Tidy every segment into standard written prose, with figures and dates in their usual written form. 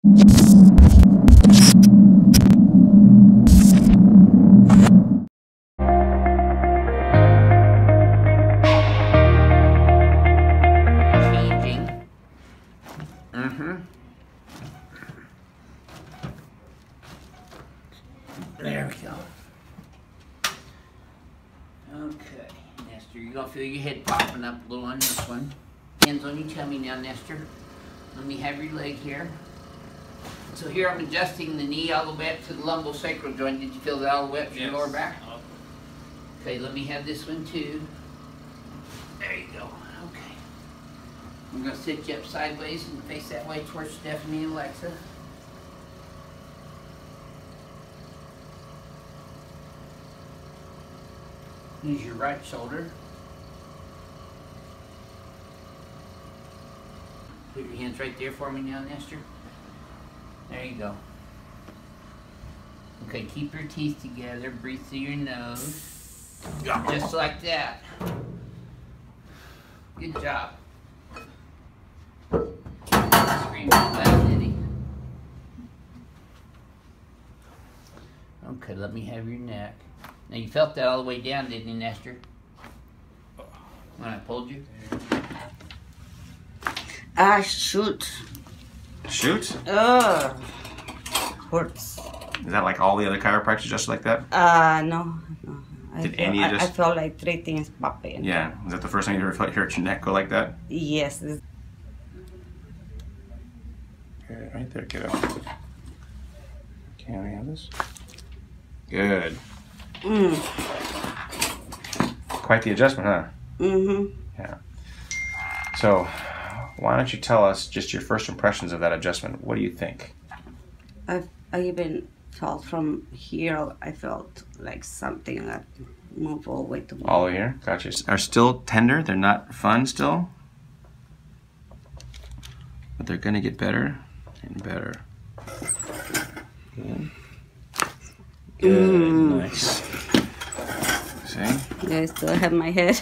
There we go. Okay, Nestor, you're gonna feel your head popping up a little on this one. Hands on your tummy now, Nestor. Let me have your leg here. So here I'm adjusting the knee all the way up to the lumbosacral joint. Did you feel that all the way up to your lower back? Okay, let me have this one too. There you go. Okay. I'm gonna sit you up sideways and face that way towards Stephanie and Alexa. Use your right shoulder. Put your hands right there for me now, Nestor. There you go. Okay, keep your teeth together. Breathe through your nose. Just like that. Good job. Scream loud, did he? Okay, let me have your neck. Now you felt that all the way down, didn't you, Nestor? When I pulled you? Shoot. Shoot? Hurts. Is that like all the other chiropractors just like that? No. I felt like 3 things popping. Yeah. Was that the first time you ever felt your neck go like that? Yes. Good. Right there, kiddo. Can we have this? Good. Quite the adjustment, huh? Yeah. So, why don't you tell us just your first impressions of that adjustment? What do you think? I even felt from here, I felt like something that moved all the way to me. All the way here? Gotcha. Are still tender? They're not fun still? But they're going to get better and better. Good. Good. Nice. See? Do I still have my head?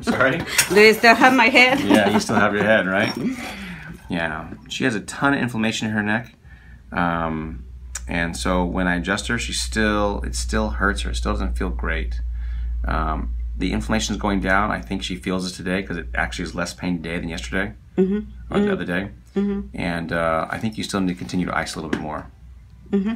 Sorry? Do I still have my head? Yeah, you still have your head, right? Yeah. She has a ton of inflammation in her neck. And so when I adjust her, it still hurts her. It still doesn't feel great. The inflammation is going down. I think she feels it today because it actually is less pain today than yesterday or the other day. And I think you still need to continue to ice a little bit more. Yeah.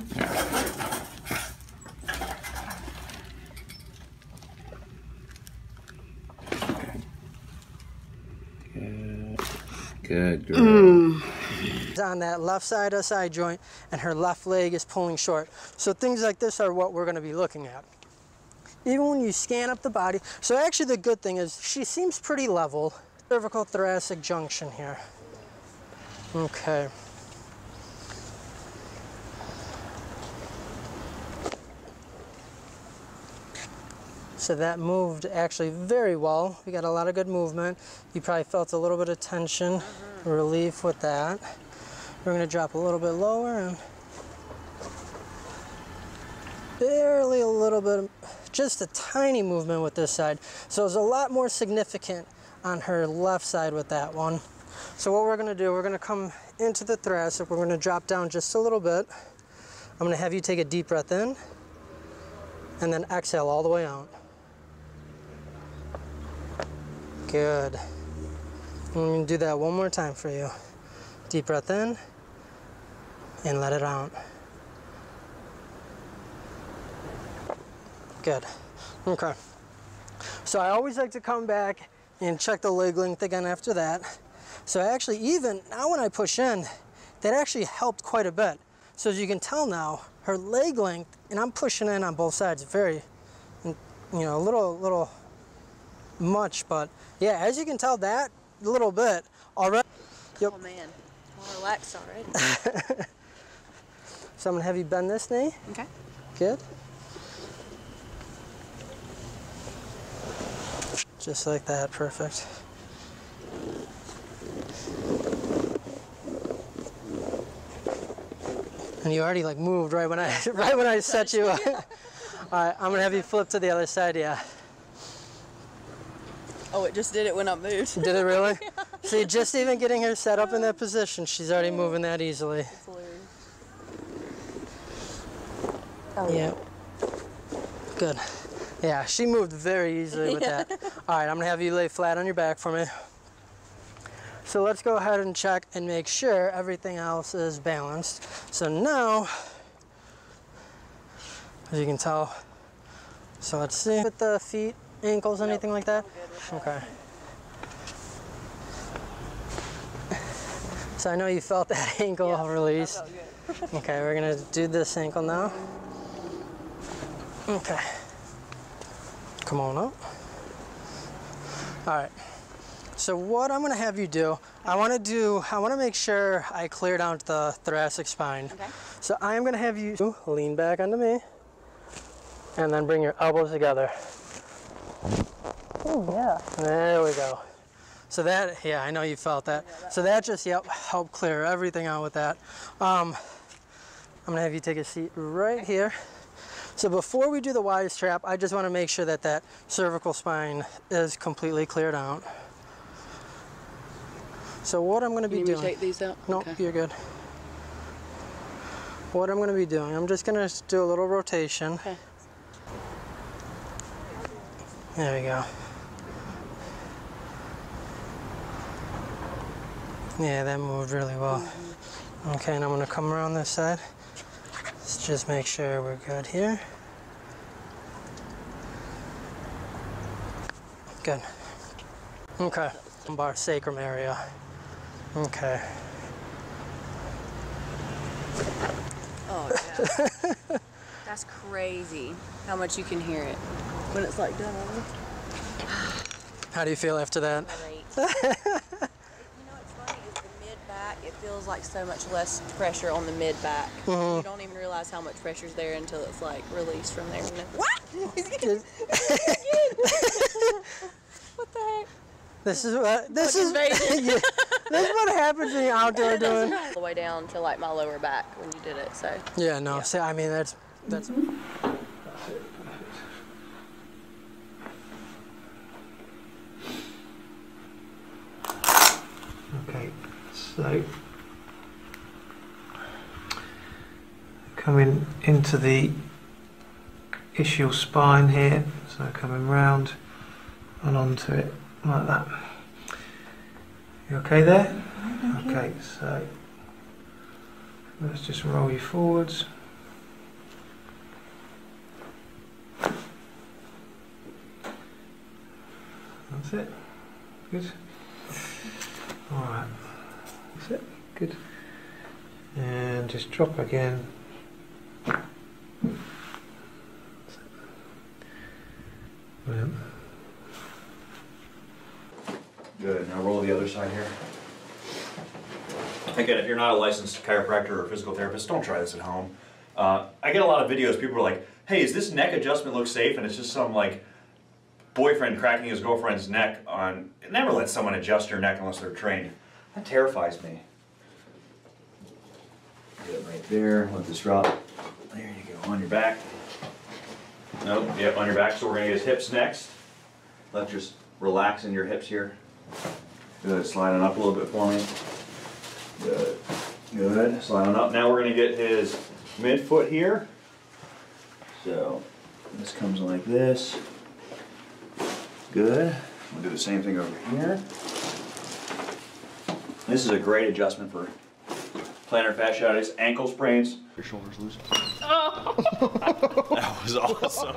Good girl. On that left side SI joint, and her left leg is pulling short. So things like this are what we're going to be looking at. Even when you scan up the body. So actually the good thing is she seems pretty level. Cervical thoracic junction here. Okay. So that moved actually very well. We got a lot of good movement. You probably felt a little bit of tension, relief with that. We're gonna drop a little bit lower and barely a little bit, just a tiny movement with this side. So it's a lot more significant on her left side with that one. So what we're gonna do, we're gonna come into the thoracic. We're gonna drop down just a little bit. I'm gonna have you take a deep breath in and then exhale all the way out. Good. I'm going to do that one more time for you. Deep breath in and let it out. Good. Okay. So I always like to come back and check the leg length again after that. So actually, even now when I push in, that actually helped quite a bit. So as you can tell now, her leg length, and I'm pushing in on both sides, very, you know, a little much, but yeah, as you can tell, that little bit already. Yep. Oh man, I'm relaxed already. So I'm gonna have you bend this knee. Okay. Good. Just like that, perfect. And you already like moved right when I set you up. All right, I'm gonna have you flip to the other side, yeah. Oh, it just did it when I moved. Did it really? Yeah. See, just even getting her set up in that position, she's already moving that easily. That's hilarious. Oh, yeah. Good. Yeah, she moved very easily with that. All right, I'm gonna have you lay flat on your back for me. So let's go ahead and check and make sure everything else is balanced. So now, as you can tell, so let's see with the feet, ankles, anything like that? Okay. So I know you felt that ankle release. Okay, we're gonna do this ankle now. Okay. Come on up. All right. So what I'm gonna have you do, I wanna make sure I clear down to the thoracic spine. Okay. So I am gonna have you lean back onto me and then bring your elbows together. Oh, yeah. There we go. So that, yeah, I know you felt that. So that just, yep, helped clear everything out with that. I'm gonna have you take a seat right here. So before we do the Y strap, I just wanna make sure that that cervical spine is completely cleared out. So what I'm gonna be doing. You need me to take these out? No, Okay. you're good. What I'm gonna be doing, I'm just gonna do a little rotation. Okay. There we go. Yeah, that moved really well. Okay, and I'm gonna come around this side. Let's just make sure we're good here. Good. Okay. Lumbar sacrum area. Okay. Oh, yeah. That's crazy how much you can hear it when it's like done over. How do you feel after that? Great. You know what's funny is the mid-back, it feels like so much less pressure on the mid-back. You don't even realize how much pressure's there until it's like released from there. And then, what? What the heck? This is what this Looking is. crazy. Yeah, this is what happens when you're outdoor doing. All the way down to like my lower back when you did it. So Yeah, no. See, I mean that's. Okay, so coming into the ischial spine here, so coming round and onto it like that. You okay there? Okay, so let's just roll you forwards. That's it. Good. Alright. That's it. Good. And just drop again. Brilliant. Good. Now roll the other side here. Again, if you're not a licensed chiropractor or physical therapist, don't try this at home. I get a lot of videos, people are like, hey, is this neck adjustment look safe? And it's just some like boyfriend cracking his girlfriend's neck on, never let someone adjust your neck unless they're trained. That terrifies me. Get it right there, let this drop. There you go, on your back. Nope, yep, on your back. So we're gonna get his hips next. Let's just relax in your hips here. Good, slide on up a little bit for me. Good, good, slide on up. Now we're gonna get his midfoot here. So this comes like this. Good. We'll do the same thing over here. This is a great adjustment for plantar fasciitis, ankle sprains. Your shoulders loose. Oh. That was awesome.